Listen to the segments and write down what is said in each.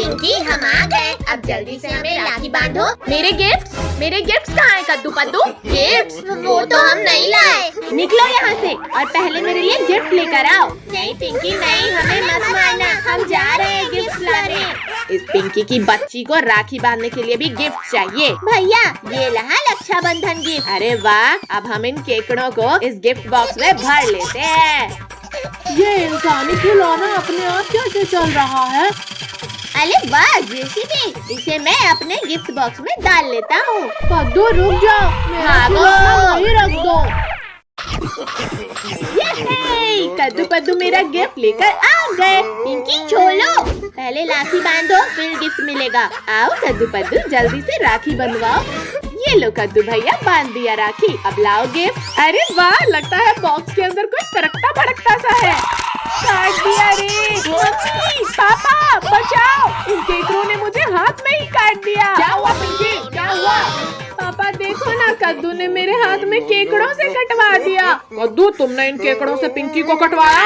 पिंकी हम आ गए। अब जल्दी से हमें राखी बांधो। मेरे गिफ्ट्स कहाँ हैं कद्दू पद्दू? गिफ्ट्स वो तो हम नहीं लाए। निकलो यहाँ से और पहले मेरे लिए गिफ्ट लेकर आओ। नहीं पिंकी नहीं, हमें मत मारना, हम जा रहे हैं गिफ्ट लाने। इस पिंकी की बच्ची को राखी बांधने के लिए भी गिफ्ट चाहिए। भैया ये रहा रक्षाबंधन गिफ्ट। अरे वाह, अब हम इन केकड़ों को इस गिफ्ट बॉक्स में भर लेते हैं। ये इंसानी खिलौना अपने आप कैसे चल रहा है? अरे वाह जेसीबी, इसे मैं अपने गिफ्ट बॉक्स में डाल लेता हूँ। पद्दू रुक जाओ, मेरा खिलौना वहीं रख दो। कद्दू पद्दू मेरा गिफ्ट लेकर आ गए। पिंकी छोड़ो, पहले राखी बांधो फिर गिफ्ट मिलेगा। आओ कद्दू पद्दू जल्दी से राखी बंधवाओ। ये लो कद्दू भैया बांध दिया राखी, अब लाओ गिफ्ट। अरे वाह, लगता है बॉक्स के अंदर कुछ तड़कता भड़कता सा है। काट दिया रे। मम्मी पापा बचाओ, इन केकड़ों ने मुझे हाथ में ही काट दिया। क्या हुआ पिंकी, क्या हुआ? पापा देखो ना, कद्दू ने मेरे हाथ में केकड़ों से कटवा दिया। कद्दू तुमने इन केकड़ों से पिंकी को कटवाया?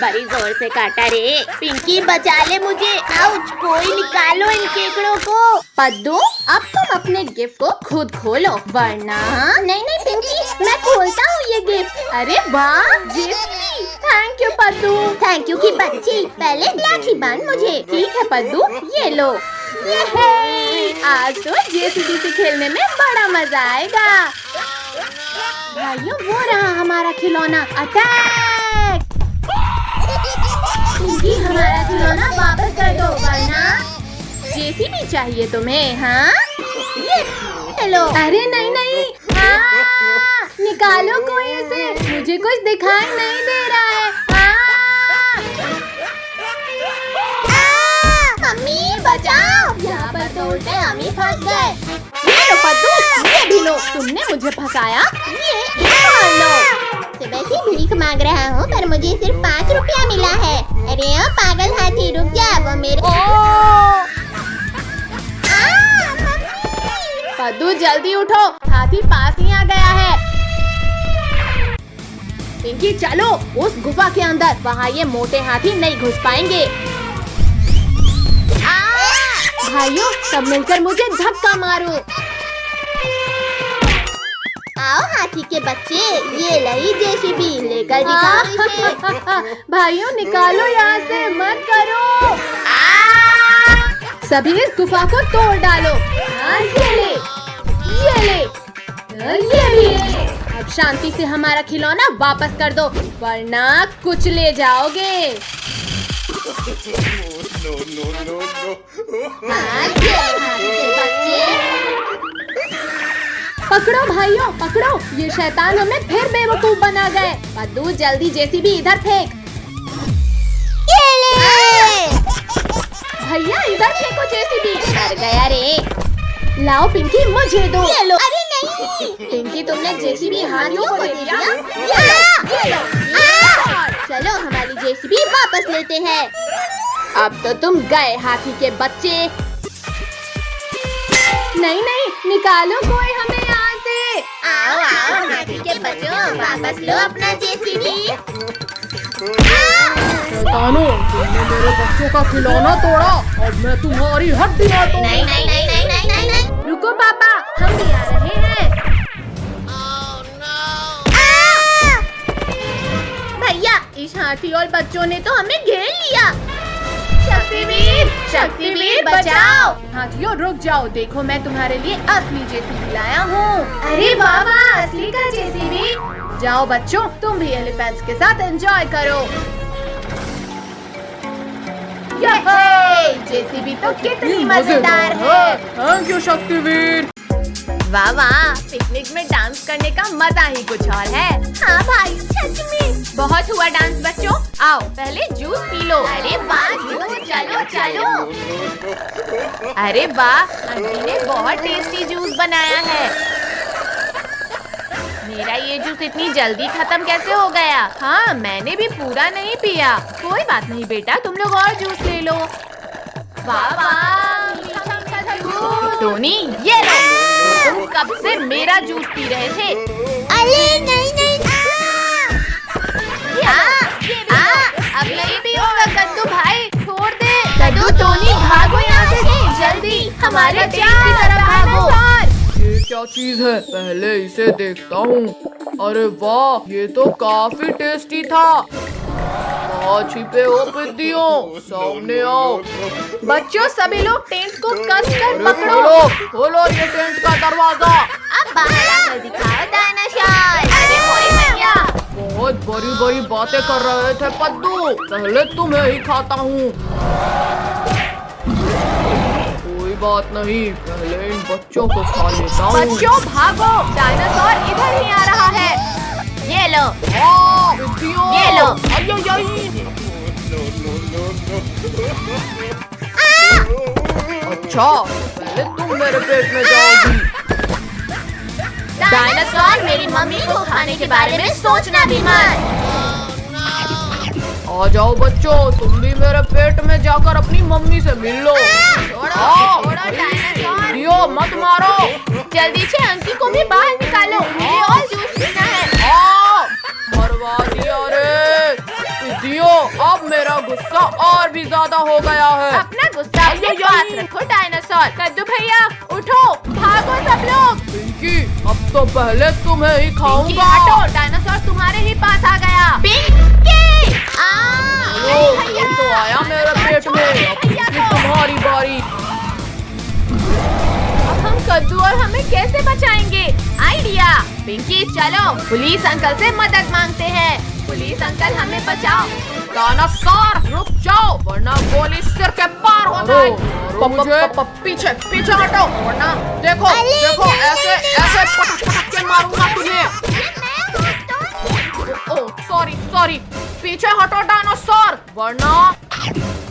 बड़ी जोर से काटा रे। पिंकी बचा ले मुझे। आउच, कोई निकालो इन केकड़ों को। पद्दू अब तुम अपने गिफ्ट को खुद खोलो, वरना। नहीं नहीं पिंकी, मैं खोलता हूँ ये गिफ्ट। अरे वाह JCB, thank you Paddu. Thank you की बच्ची, पहले राखी बांध मुझे। ठीक है पद्दू, ये लो। आज तो जेसीबी से खेलने में बड़ा मजा आएगा। भाइयों वो रहा हमारा खिलौना। अटैक! पिंकी हमारा खिलौना वापस कर दो, वरना। जेसीबी चाहिए तुम्हें? हाँ ये हेलो। अरे नहीं नहीं, निकालो कोई इसे, मुझे कुछ दिखाई नहीं दे रहा है। मम्मी बचाओ, यहाँ पर तो उल्टे हम ही फंस गए। ये लो पद्दू, ये भी लो, तुमने मुझे फंसाया। ये लो। सुबह से भीख मांग रहा हूँ पर मुझे सिर्फ 5 रुपया मिला है। अरे ओ पागल हाथी रुक जा, वो मेरे। पद्दू जल्दी उठो, हाथी पास ही आ गया है। पिंकी चलो उस गुफा के अंदर, वहाँ ये मोटे हाथी नहीं घुस पाएंगे। भाइयों सब मिलकर मुझे धक्का मारो। आओ हाथी के बच्चे, ये लही जेसीबी लेकर दिखाओ इसे। भाइयों निकालो यहाँ से, मत करो। सभी इस गुफा को तोड़ डालो। ये ले, ये ले, ये भी ले। अब शांति से हमारा खिलौना वापस कर दो, वरना कुछ ले जाओगे। पकड़ो भाइयों पकड़ो, ये शैतान हमें फिर बेवकूफ बना गए। पद्दू जल्दी जेसीबी इधर फेंक। भैया इधर फेंको जेसीबी। डर गया रे। लाओ पिंकी मुझे दो। ये लो। अरे नहीं पिंकी, तुमने जेसीबी हाथियों को दे दिया। ये लो। चलो हमारी जेसीबी वापस लेते हैं। अब तो तुम गए हाथी के बच्चे। नहीं नहीं, निकालो कोई हमें यहाँ से। आओ आओ हाथी के बच्चों, वापस लो अपना जेसीबी। शैतानों, तुमने मेरे बच्चों का खिलौना तोड़ा, अब मैं तुम्हारी हड्डियाँ तोड़ूंगा। नहीं नहीं नहीं नहीं नहीं नहीं नहीं, रुको पापा, हम भी आ रहे हैं। भैया इस हाथी और बच्चों ने तो हमें घेर लिया। शक्तिवीर, शक्तिवीर बचाओ। हाथियों रुक जाओ, देखो मैं तुम्हारे लिए असली जेसीबी लाया हूँ। अरे वाह वाह, असली का जेसीबी। जाओ बच्चों, तुम भी एलिफेंट्स के साथ एंजॉय करो। जेसीबी तो कितनी मजेदार है। Thank you Shaktiveer. वाह वाह, पिकनिक में डांस करने का मजा ही कुछ और है। हाँ भाई सच में। बहुत हुआ डांस बच्चों, आओ पहले जूस पी लो। अरे वाह जूस, चलो चलो। अरे वाह, आंटी ने बहुत टेस्टी जूस बनाया है। मेरा ये जूस इतनी जल्दी खत्म कैसे हो गया? हाँ मैंने भी पूरा नहीं पिया। कोई बात नहीं बेटा, तुम लोग और जूस ले लो। वाह वाह, टोनी ये लो, तुम कब से मेरा जूस पी रहे थे? अरे नहीं नहीं, अब नहीं भी होगा कद्दू भाई, छोड़ दे। कद्दू टोनी क्या चीज है, पहले इसे देखता हूँ। अरे वाह, ये तो काफी टेस्टी था। कहाँ छिपे हो पिद्दियों, सामने आओ। बच्चों सभी लोग टेंट को कस कर पकड़ो। खोलो ये टेंट का दरवाजा। अब बाहर आकर दिखाओ डायनासोर। अरे मोरी मैया, बहुत बड़ी बड़ी बातें कर रहे थे पद्दू, पहले तुम्हें ही खाता हूँ। कोई बात नहीं, पहले इन बच्चों को खा लेता हूँ। बच्चों भागो, डायनासोर इधर ही आ रहा है। ये लो, ये लो। अच्छा, पहले तुम मेरे पेट में जाओगी। डायनासोर मेरी मम्मी को खाने के बारे में सोचना भी मत। आ जाओ बच्चों, तुम भी मेरे पेट में जाकर अपनी मम्मी से मिल लो। छोड़ो डायनासोर, दियो मत मारो। जल्दी से अंकी को भी बाहर निकालो, मुझे और जूस पीना है। मरवा दिया रे दियो, अब मेरा गुस्सा और भी ज्यादा हो गया है। अपना गुस्सा अपने पास रखो डायनासोर। कद्दू भैया उठो, भागो सब लोग। पिंकी, अब तो पहले तुम्हें ही खाऊंगा। हटो, डायनासोर तुम्हारे ही पास आ गया। पिंकी! ये तो आया मेरे पेट में, अब पिंकी तुम्हारी बारी। अब हम कद्दू और हमें कैसे बचाएंगे? आइडिया! पिंकी चलो, पुलिस अंकल से मदद मांगते हैं। पुलिस अंकल हमें बचाओ। डायनासोर रुक जाओ, वरना गोली सिर के पार हो जाएगी। पीछे पीछे हटो, वरना देखो देखो ऐसे ऐसे पटक पटक के मारूंगा तुम्हें। ओह सॉरी सॉरी, पीछे हटो डायनासोर, वरना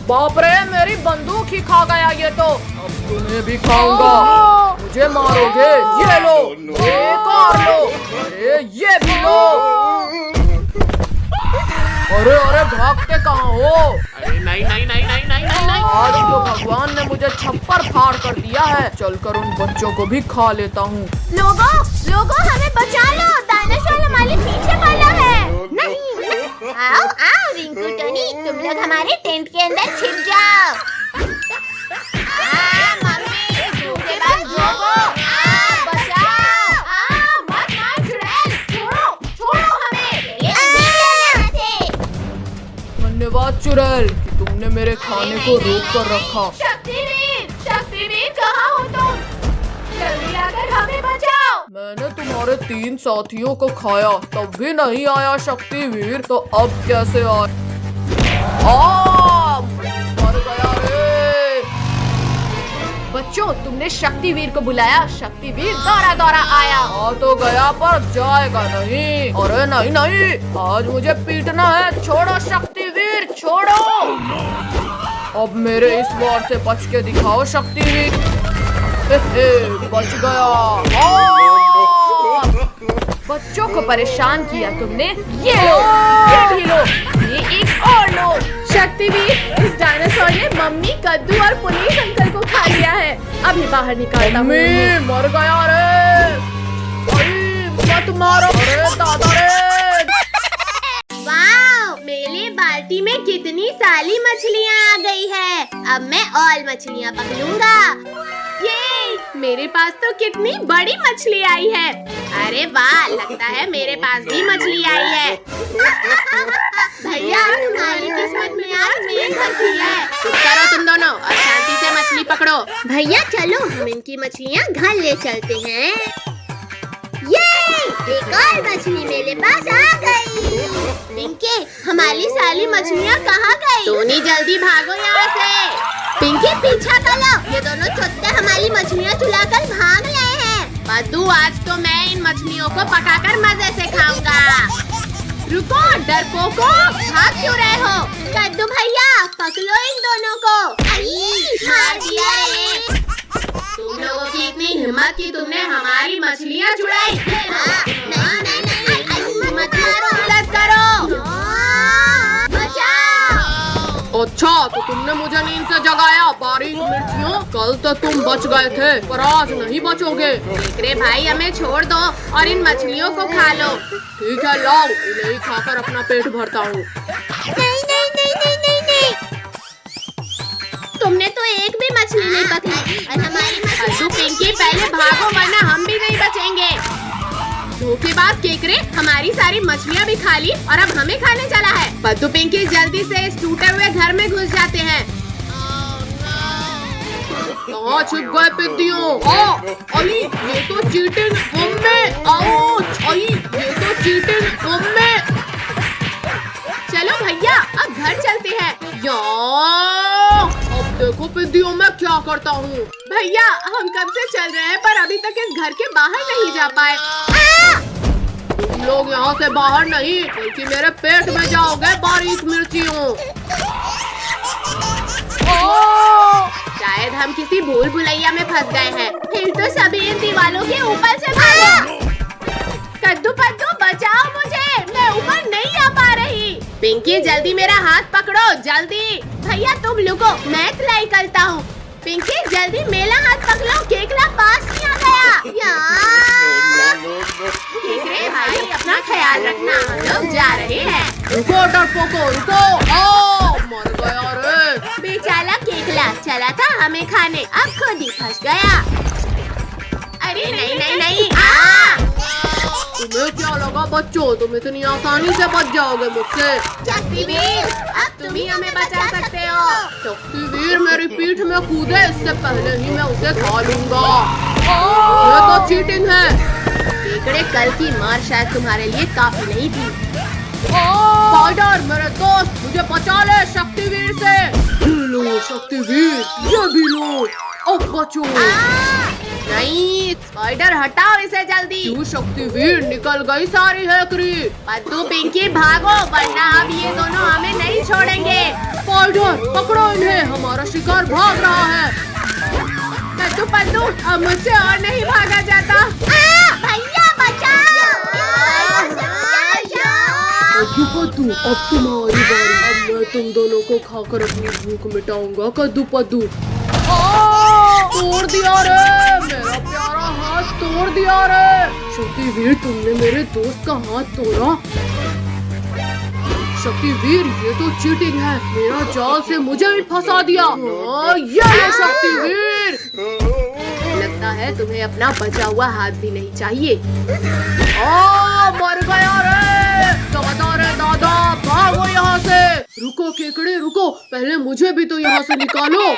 बाप रे, मेरी बंदूक ही खा गया ये तो। अब तुम्हें भी खाऊंगा। मुझे मारोगे? ये लो, एक और लो, अरे ये भी लो। अरे अरे भागते कहाँ हो? अरे नहीं नहीं नहीं नहीं नहीं नहीं नहीं। आज तो भगवान ने मुझे छप्पर फाड़ कर दिया है। चलकर उन बच्चों को भी खा लेता हूँ। लोगों हमें बचा लो, डायनासोर हमारे पीछे पड़ा है। नहीं, आओ आओ रिंकू टोनी, तुम लोग हमारे टेंट के अंदर छिप जाओ। मम्मी, भूखे पास लोगो, बचाओ। मत मार चुड़ैल, छोड़ो हमें। धन्यवाद चुड़ैल कि तुमने मेरे खाने को रोक कर रखा। शक्तिवीर कहाँ हो तुम? जल्दी आकर हमें बचाओ। मैंने तुम्हारे 3 साथियों को खाया, तब भी नहीं आया शक्तिवीर, तो अब कैसे आया? मर गया रे। बच्चों, तुमने शक्तिवीर को बुलाया, शक्तिवीर दौड़ा दौड़ा आया। आ तो गया पर जाएगा नहीं। अरे नहीं नहीं, आज मुझे पीटना है। छोड़ो शक्तिवीर, छोड़ो। अब मेरे इस वार से बच के दिखाओ शक्तिवीर। बच गया। बच्चों को परेशान किया तुमने। ये लो, ये भी लो, ये एक और लो। शक्तिवीर, इस डायनासोर ने मम्मी, कद्दू और पुलिस अंकल को खा लिया है। अभी बाहर निकालता हूँ। मर गया रे। मत मारो, अरे दादा रे। वाह, मेरे बाल्टी में कितनी सारी मछलियाँ आ गई है। अब मैं और मछलियाँ पकड़ूंगा। ये मेरे पास तो कितनी बड़ी मछली आई है। अरे वाह, लगता है मेरे पास भी मछली आई है। भैया, तुम्हारी किस्मत में आज मेरे घर की है। चुप करो तुम दोनों और शांति से मछली पकड़ो। भैया चलो, हम इनकी मछलियाँ घर ले चलते हैं। ये एक और मछली मेरे पास आ गई। पिंकी, हमारी सारी मछलियाँ कहाँ गई? टोनी जल्दी भागो यहाँ से। पिंकी पीछा कर लो, ये दोनों चुत्ते हमारी मछलियाँ चुराकर भाग रहे हैं। पद्दू, आज तो मैं इन मछलियों को पकाकर मजे से खाऊंगा। रुको डरपोको, भाग क्यों रहे हो? कद्दू भैया, पकड़ो इन दोनों को। मार दिया रे। तुम लोगों की इतनी हिम्मत कि तुमने हमारी मछलियाँ चुराई। मत मारो, मदद करो। बचाओ। अच्छा, तो तुमने मुझे नींद से जगाया। बारीक मिर्चियों, कल तो तुम बच गए थे, पर आज नहीं बचोगे। रे भाई, हमें छोड़ दो और इन मछलियों को खा लो। ठीक है, लाओ, इन्हें खाकर अपना पेट भरता हूँ। नहीं नहीं नहीं नहीं नहीं नहीं, तुमने तो एक भी मछली नहीं पकड़ी और हमारी मछली। पिंकी, पहले भागो वरना हम भी नहीं पूछेंगे। धोखेबाज केकरे, हमारी सारी मछलियाँ भी खा ली और अब हमें खाने चला है। पद्दू पिंकी जल्दी से इस टूटे हुए घर में घुस जाते हैं। कहाँ छिप गए पिद्दियों? अली ये तो चीटिंग मम्मी, आउच! अली ये तो चीटिंग मम्मी। चलो भैया अब घर चलते हैं। अब देखो पिद्दियों मैं क्या करता हूँ। भैया हम कब से चल रहे हैं पर अभी तक इस घर के बाहर नहीं जा पाए। तुम लोग यहाँ से बाहर नहीं बल्कि मेरे पेट में जाओगे बारीक मिर्चियों। शायद हम किसी भूल भुलैया में फंस गए हैं। फिर तो सभी इन दीवालों के ऊपर से भागो। कद्दू पद्दू बचाओ मुझे, मैं ऊपर नहीं आ पा रही। पिंकी जल्दी मेरा हाथ पकड़ो, जल्दी। भैया तुम लुको, मैं ट्राई करता हूँ। पिंकी जल्दी मेरा हाथ पकड़ो, केकड़ा पास नहीं आ गया। केकरे भाई अपना ख्याल रखना, हम लोग जा रहे हैं। रुको डरपोको रुको, मर गया रे। बेचारा केकड़ा चला था हमें खाने, अब खुद ही फंस गया। अरे नहीं नहीं नहीं, तुम्हें क्या लगा बच्चों, तुम इतनी आसानी से बच जाओगे मुझसे? शक्तिवीर अब तुम ही हमें बचा सकते हो। शक्तिवीर मेरी पीठ में कूदे इससे पहले ही मैं उसे खा लूंगा। ये तो चीटिंग है। केकड़े कल की मार शायद तुम्हारे लिए काफी नहीं थी। स्पाइडर मेरे दोस्त, मुझे बचा ले शक्तिवीर से। ये लो शक्तिवीर, ये भी लो, अब बचो। नहीं स्पाइडर हटाओ इसे जल्दी। क्यों शक्तिवीर, निकल गई सारी हैकरी। पद्दू पिंकी भागो वरना अब ये दोनों हमें नहीं छोड़ेंगे। स्पाइडर पकड़ो इन्हें, हमारा शिकार भाग रहा है। पद्दू पद्दू अब मुझसे और नहीं भागा जाता। भैया बचाओ। कद्दू पद्दू अब तुम्हारी बारी। अब मैं तुम दोनों को खाकर अपनी भूख मिटाऊंगा। कद्दू पद्दू तोड़ दिया रे, मेरा प्यारा हाथ तोड़ दिया रे। शक्तिवीर तुमने मेरे दोस्त का हाथ तोड़ा। शक्तिवीर ये तो चीटिंग है, मेरा जाल से मुझे भी फंसा दिया। ये लो शक्तिवीर। लगता है तुम्हें अपना बचा हुआ हाथ भी नहीं चाहिए। मर गया रे दादा, रे दादा भागो यहाँ से। रुको केकड़े रुको, पहले मुझे भी तो यहाँ से निकालो।